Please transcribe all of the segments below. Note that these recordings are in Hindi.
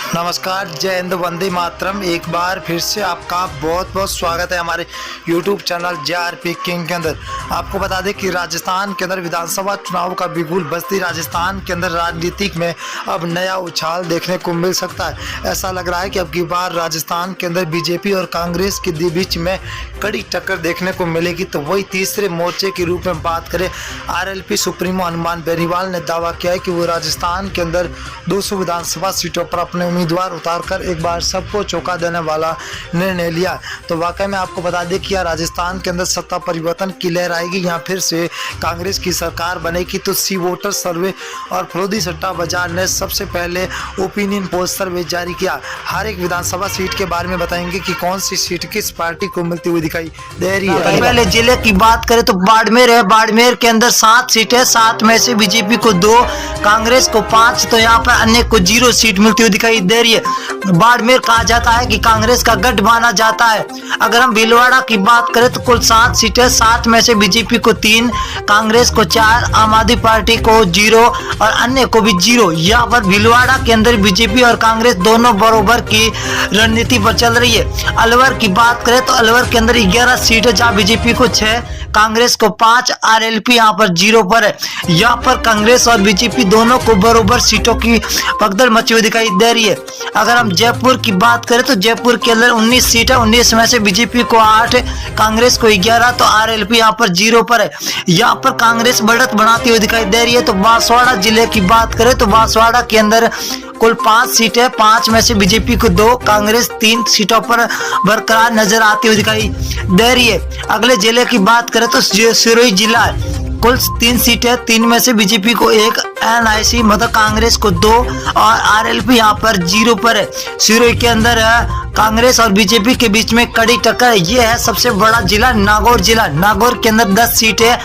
नमस्कार, जय हिंद, वंदे मातरम। एक बार फिर से आपका बहुत बहुत स्वागत है हमारे YouTube चैनल JRP किंग के अंदर। आपको बता दें कि राजस्थान के अंदर विधानसभा चुनाव का बिगुल बजती राजस्थान के अंदर राजनीतिक में अब नया उछाल देखने को मिल सकता है। ऐसा लग रहा है कि अब की बार राजस्थान के अंदर बीजेपी और कांग्रेस के बीच में कड़ी टक्कर देखने को मिलेगी। तो वही तीसरे मोर्चे के रूप में बात करें, RLP सुप्रीमो हनुमान बेनीवाल ने दावा किया है कि वो राजस्थान के अंदर 200 विधानसभा सीटों पर अपने उम्मीदवार उतारकर एक बार सबको चौंका देने वाला निर्णय लिया। तो वाकई में आपको बता दें कि राजस्थान के अंदर सत्ता परिवर्तन की लहर आएगी, यहाँ फिर से कांग्रेस की सरकार बनेगी। तो सी वोटर सर्वे और फरोदी सट्टा बाजार ने सबसे पहले ओपिनियन पोल सर्वे जारी किया। हर एक विधानसभा सीट के बारे में बताएंगे कि कौन सी सीट किस पार्टी को मिलती हुई दिखाई दे रही है। पहले जिले की बात करें तो बाड़मेर है। बाड़मेर के अंदर 7 सीटें, 7 में से बीजेपी को 2, कांग्रेस को 5, तो यहाँ पर अन्य को 0 सीट मिलती हुई दिखाई दे रही है। बाड़मेर कहा जाता है कि कांग्रेस का गढ़ माना जाता है। अगर हम भीलवाड़ा की बात करें तो कुल 7 सीटें, 7 में से बीजेपी को 3, कांग्रेस को 4, आम आदमी पार्टी को 0 और अन्य को भी 0। यहाँ पर भीलवाड़ा के अंदर बीजेपी और कांग्रेस दोनों बराबर की रणनीति पर चल रही है। अलवर की बात करें तो अलवर के अंदर 11 सीटें, जहाँ बीजेपी को 6, कांग्रेस को 5, RLP यहाँ पर 0 पर है। यहाँ पर कांग्रेस और बीजेपी दोनों को बराबर सीटों की भगदड़ मची हुई दिखाई दे रही है। अगर हम जयपुर की बात करें तो जयपुर के अंदर 19 सीटें, 19 में से बीजेपी को 8, कांग्रेस को 11, तो RLP यहाँ पर 0 पर है। यहाँ पर कांग्रेस बढ़त बनाती हुई दिखाई दे रही है। तो बांसवाड़ा जिले की बात करें तो बांसवाड़ा के अंदर कुल 5 सीटें, 5 में से बीजेपी को 2, कांग्रेस 3 सीटों पर बरकरार नजर आती हुई दिखाई दे रही है। अगले जिले की बात करें तो सिरोही जिला है। कुल 3 सीटें, 3 में से बीजेपी को 1, NIC मतलब कांग्रेस को 2 और RLP यहाँ पर 0 पर है। सिरोही के अंदर कांग्रेस और बीजेपी के बीच में कड़ी टक्कर है। ये है सबसे बड़ा जिला नागौर जिला। नागौर के अंदर 10 सीटें,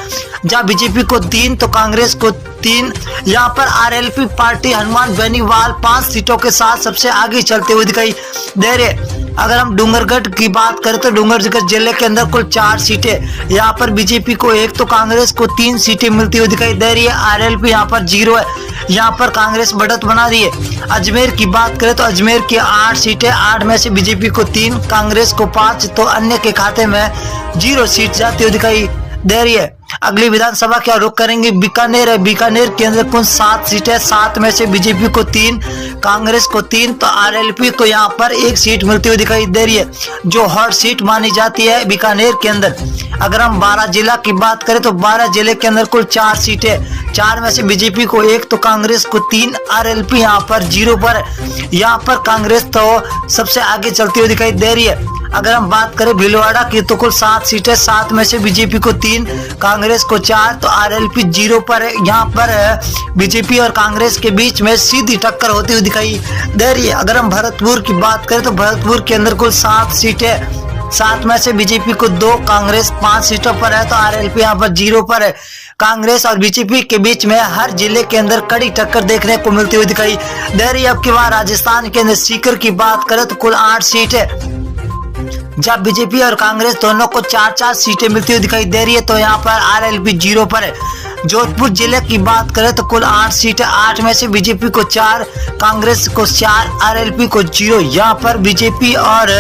जहाँ बीजेपी को 3 तो कांग्रेस को 3। यहाँ पर RLP पार्टी हनुमान बेनीवाल 5 सीटों के साथ सबसे आगे चलते हुए दिखाई दे रहे। अगर हम डूंगरगढ़ की बात करें तो डूंगरगढ़ जिले के अंदर कुल 4 सीटें, यहाँ पर बीजेपी को 1 तो कांग्रेस को 3 सीटें मिलती हुई दिखाई दे रही है। RLP यहाँ पर 0 है। यहाँ पर कांग्रेस बढ़त बना रही है। अजमेर की बात करें तो अजमेर की 8 सीटें, 8 में से बीजेपी को 3, कांग्रेस को 5, तो अन्य के खाते में 0 सीट जाती हुई दिखाई दे रही है। अगली विधानसभा क्या रुख करेंगे, बीकानेर है। बीकानेर के अंदर कुल 7 सीटें, 7 में से बीजेपी को 3, कांग्रेस को 3, तो RLP को यहाँ पर 1 सीट मिलती हुई दिखाई दे रही है, जो हॉट सीट मानी जाती है बीकानेर के अंदर। अगर हम 12 जिला की बात करें तो 12 जिले के अंदर कुल 4 सीटें, 4 में से बीजेपी को 1 तो कांग्रेस को 3, RLP यहाँ पर 0 पर है। यहाँ पर कांग्रेस तो सबसे आगे चलती हुई दिखाई दे रही है। अगर हम बात करें भीलवाड़ा की तो कुल 7 सीटें, 7 में से बीजेपी को 3, कांग्रेस को 4, तो RLP 0 पर है। यहाँ पर बीजेपी और कांग्रेस के बीच में सीधी टक्कर होती हुई दिखाई दे रही है। अगर हम भरतपुर की बात करें तो भरतपुर के अंदर कुल 7 सीटें, 7 में से बीजेपी को 2, कांग्रेस 5 सीटों पर है, तो RLP यहाँ पर 0 पर है। कांग्रेस और बीजेपी के बीच में हर जिले के अंदर कड़ी टक्कर देखने को मिलती हुई दिखाई दे रही है। अब की बार राजस्थान के अंदर सीकर की बात करें तो कुल 8 सीटें, जब बीजेपी और कांग्रेस दोनों को 4-4 सीटें मिलती हुई दिखाई दे रही है, तो यहाँ पर RLP 0 पर है। जोधपुर जिले की बात करें तो कुल 8 सीटें, 8 में से बीजेपी को 4, कांग्रेस को 4, RLP को 0। यहाँ पर बीजेपी और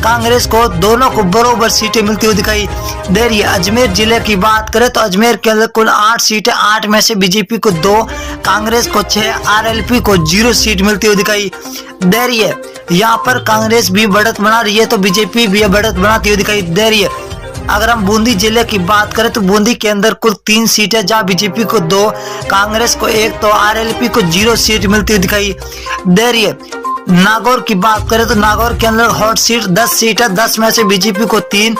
कांग्रेस को दोनों को बराबर सीटें मिलती हुई दिखाई दे रही है। अजमेर जिले की बात करें तो अजमेर के अंदर कुल 8 सीटें, 8 में से बीजेपी को 2, कांग्रेस को 6, RLP को 0 सीट मिलती हुई दिखाई दे रही है। यहाँ पर कांग्रेस भी बढ़त बना रही है तो बीजेपी भी बढ़त बनाती हुई दिखाई दे रही है। अगर हम बूंदी जिले की बात करें तो बूंदी के अंदर कुल 3 सीटें, जहाँ बीजेपी को 2, कांग्रेस को 1, तो RLP को 0 सीट मिलती हुई दिखाई दे रही है। नागौर की बात करें तो नागौर के अंदर हॉट सीट 10 सीटें, 10 में से बीजेपी को 3,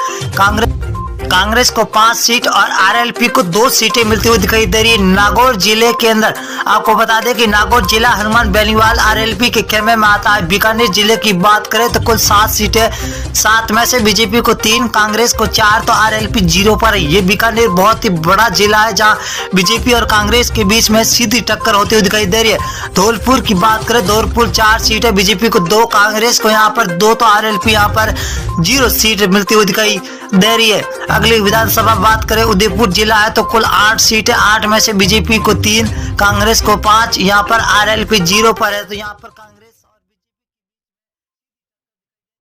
कांग्रेस को 5 सीट और RLP को 2 सीटें मिलती हुई दिखाई दे रही है। नागौर जिले के अंदर आपको बता दें कि नागौर जिला हनुमान बेनीवाल RLP के खेमे में आता है। बीकानेर जिले की बात करें तो कुल 7 सीटें, 7 में से बीजेपी को 3, कांग्रेस को 4, तो RLP 0 पर है। ये बीकानेर बहुत ही बड़ा जिला है, जहाँ बीजेपी और कांग्रेस के बीच में सीधी टक्कर होती हुई दिखाई दे रही है। धौलपुर की बात करें, धौलपुर 4 सीटें, बीजेपी को 2, कांग्रेस को यहाँ पर 2, तो RLP यहाँ पर 0 सीट मिलती हुई दिखाई दे रही है। अगली विधानसभा बात करें, उदयपुर जिला है तो कुल 8 सीटें, 8 में से बीजेपी को 3, कांग्रेस को 5, यहाँ पर RLP 0 पर है। तो यहाँ पर कांग्रेस